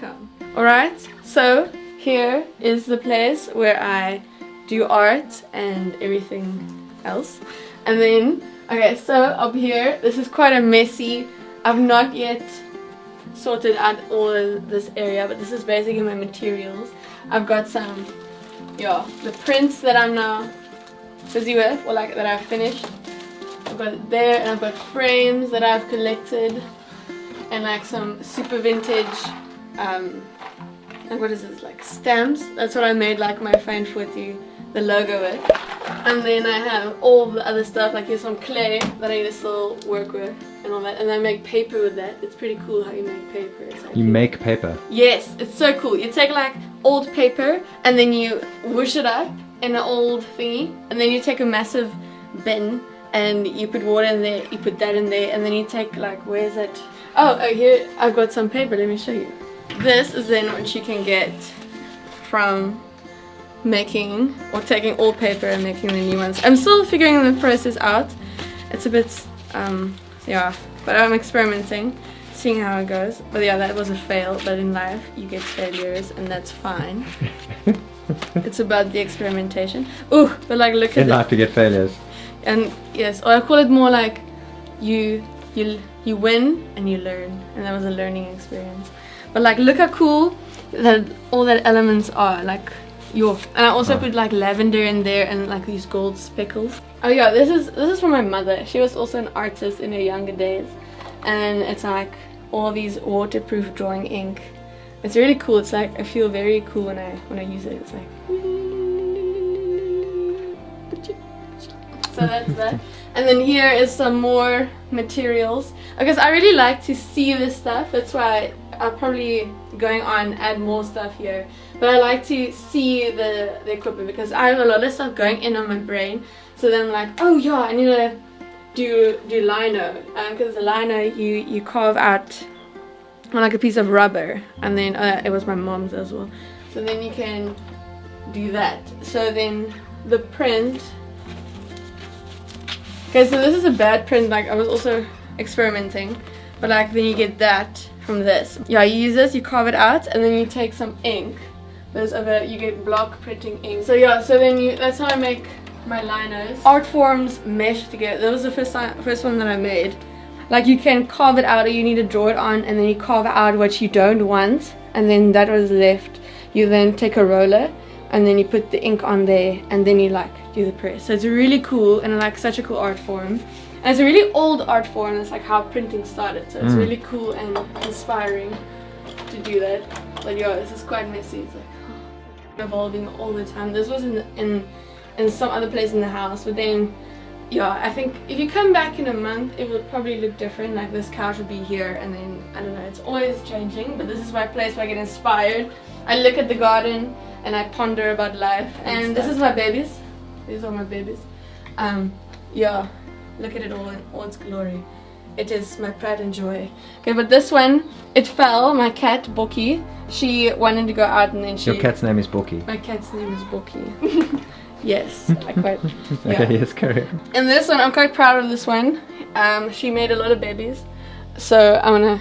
welcome. Alright, so here is the place where I do art and everything else. And then, okay, so up here, this is quite a messy, I've not yet sorted out all of this area, but this is basically my materials. I've got some, the prints that I'm now busy with, or like that I've finished. I've got it there, and I've got frames that I've collected, and like some super vintage, like what is this, like stamps. That's what I made like my FUJI, the logo with. And then I have all the other stuff, like here's some clay that I need to still work with and all that. And I make paper with that. It's pretty cool how you make paper. You make paper? Yes, it's so cool. You take like old paper and then you whoosh it up in an old thingy. And then you take a massive bin and you put water in there, you put that in there, and then you take like, where is it? Oh, here, I've got some paper, let me show you. This is then what you can get from making or taking old paper and making the new ones. I'm still figuring the process out. It's a bit, but I'm experimenting, seeing how it goes. But yeah, that was a fail, but in life you get failures and that's fine. It's about the experimentation. Ooh, but like look at in life you get failures. And yes, or I call it more like you win and you learn, and that was a learning experience. But like look how cool that all that elements are, like and I also put like lavender in there and like these gold speckles. Oh yeah, this is from my mother. She was also an artist in her younger days, and it's like all these waterproof drawing ink. It's really cool. It's like I feel very cool when I use it. It's like so that's that. And then here is some more materials, because I really like to see this stuff. That's why I'll probably going on add more stuff here. But I like to see the equipment, because I have a lot of stuff going in on my brain. So then I'm like, oh yeah, I need to do lino, because the lino you carve out on like a piece of rubber, and then it was my mom's as well. So then you can do that. So then the print. Okay, so this is a bad print, like I was also experimenting, but like then you get that from this. Yeah, you use this, you carve it out, and then you take some ink. There's you get block printing ink. So yeah, so then that's how I make my linos. Art forms mesh together. That was the first one that I made. Like you can carve it out, or you need to draw it on, and then you carve out what you don't want, and then that was left. You then take a roller, and then you put the ink on there, and then you like do the press. So it's really cool, and like such a cool art form. And it's a really old art form. It's like how printing started. So it's really cool and inspiring to do that. But yeah, this is quite messy. It's like evolving all the time. This was in some other place in the house, but then yeah, I think if you come back in a month, it will probably look different. Like this couch will be here, and then I don't know. It's always changing. But this is my place where I get inspired. I look at the garden and I ponder about life. And this is my babies. These are my babies. Yeah, look at it all in all its glory. It is my pride and joy. Okay, but this one, it fell. My cat, Boki, she wanted to go out, and then she... Your cat's name is Boki? My cat's name is Boki. Yes, I quite... Yeah. Okay, yes, carry on. And this one, I'm quite proud of this one. She made a lot of babies. So I wanna...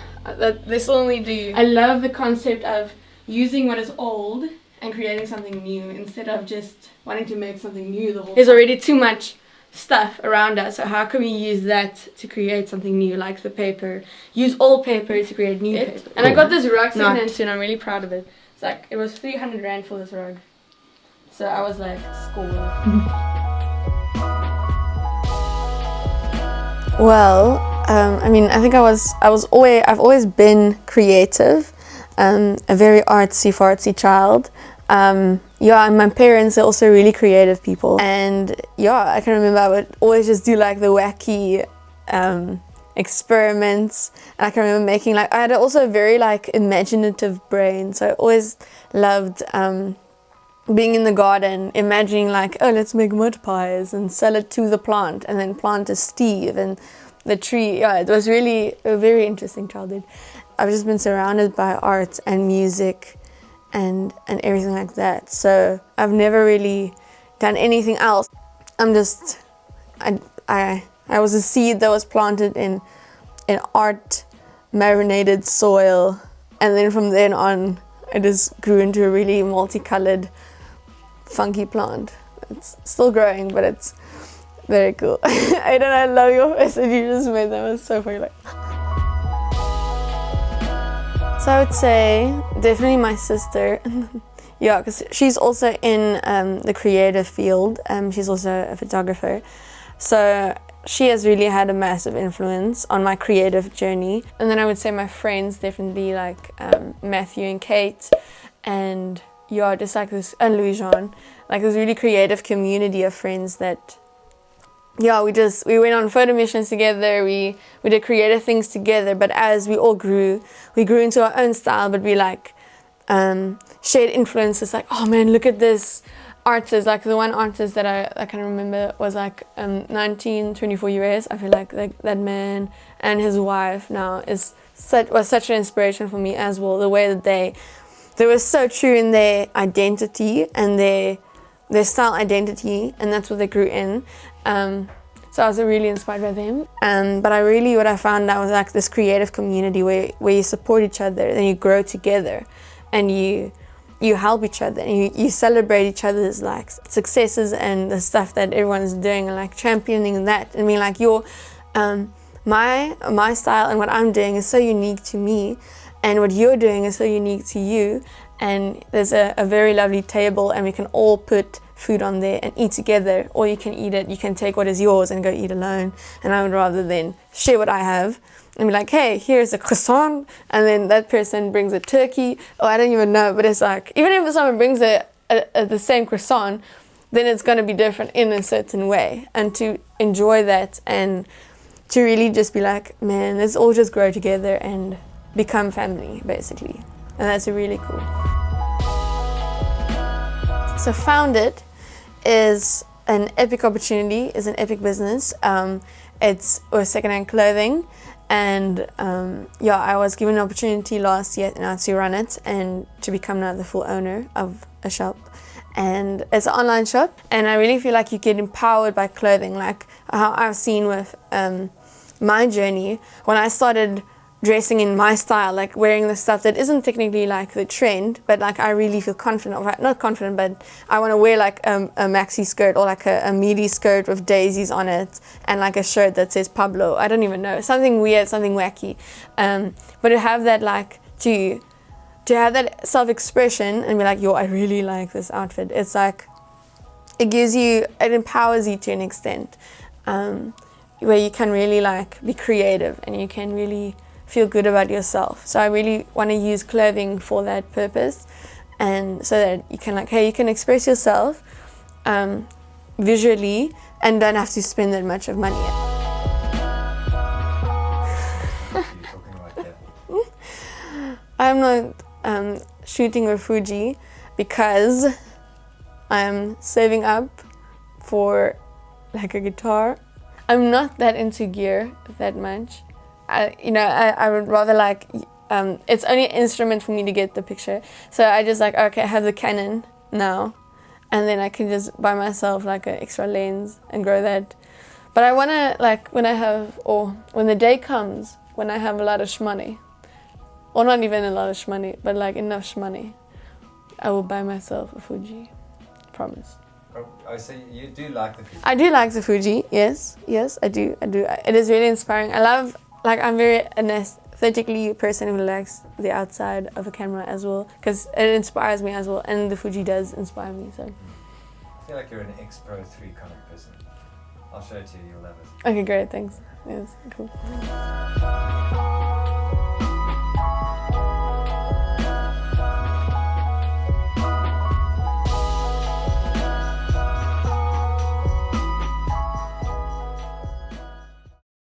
this will only do... I love the concept of using what is old and creating something new, instead of just wanting to make something new the whole time. There's already too much stuff around us, so how can we use that to create something new, like the paper? Use old paper to create new paper. And I got this rug secondhand too, and I'm really proud of it. It's like, it was 300 rand for this rug. So I was like, score. Well, I mean, I think I've always been creative. A very artsy child. Yeah, and my parents are also really creative people. And yeah, I can remember I would always just do like the wacky experiments. And I can remember making like, I had also a very like imaginative brain. So I always loved being in the garden, imagining like, oh, let's make mud pies and sell it to the plant, and then plant a Steve and the tree. Yeah, it was really a very interesting childhood. I've just been surrounded by art and music and everything like that. So I've never really done anything else. I'm just, I was a seed that was planted in art marinated soil And then from then on, it just grew into a really multicolored, funky plant. It's still growing, but it's very cool. I don't know, I love your face that you just made. That was so funny. Like. So I would say definitely my sister. Yeah, because she's also in the creative field. She's also a photographer. So she has really had a massive influence on my creative journey. And then I would say my friends, definitely like Matthew and Kate, and yeah, just like this, and Louis-Jean, like this really creative community of friends that, yeah, we went on photo missions together, we did creative things together, but as we all grew, we grew into our own style, but we like shared influences, like, oh man, look at this artist, like the one artist that I can remember was like 1924 US. I feel like that man and his wife now was such an inspiration for me as well. The way that they were so true in their identity and their style identity, and that's what they grew in. So I was really inspired by them. But what I found out was like this creative community where you support each other, and you grow together, and you help each other, and you celebrate each other's like successes and the stuff that everyone's doing, and like championing that. I mean, like my style and what I'm doing is so unique to me, and what you're doing is so unique to you. And there's a very lovely table, and we can all put food on there and eat together, or you can eat it. You can take what is yours and go eat alone. And I would rather than share what I have and be like, hey, here's a croissant, and then that person brings a turkey, or I don't even know, but it's like, even if someone brings the same croissant, then it's going to be different in a certain way. And to enjoy that, and to really just be like, man, let's all just grow together and become family, basically. And that's really cool. So Found It is an epic opportunity, is an epic business. It's secondhand clothing, and I was given an opportunity last year now to run it and to become now the full owner of a shop. And it's an online shop, and I really feel like you get empowered by clothing, like how I've seen with my journey when I started dressing in my style, like wearing the stuff that isn't technically like the trend, but like I really feel confident, not confident, but I want to wear like a maxi skirt or like a midi skirt with daisies on it, and like a shirt that says Pablo. I don't even know, something weird, something wacky, but to have that, like to have that self-expression and be like, yo, I really like this outfit. It's like it empowers you to an extent, where you can really like be creative and you can really feel good about yourself. So I really want to use clothing for that purpose, and so that you can like, hey, you can express yourself visually and don't have to spend that much of money. I'm not shooting with FUJI because I'm saving up for like a guitar. I'm not that into gear that much. I would rather like, it's only an instrument for me to get the picture. So I just like, okay, I have the Canon now, and then I can just buy myself like an extra lens and grow that. But I want to like, when the day comes, when I have a lot of shmoney, or not even a lot of shmoney, but like enough shmoney, I will buy myself a FUJI, promise. Oh, so you do like the FUJI? I do like the FUJI, yes, I do. It is really inspiring. I'm very aesthetically person who likes the outside of a camera as well, because it inspires me as well, and the FUJI does inspire me. So I feel like you're an X Pro 3 kind of person. I'll show it to you, you'll love it. Okay, great, thanks. Yes, cool.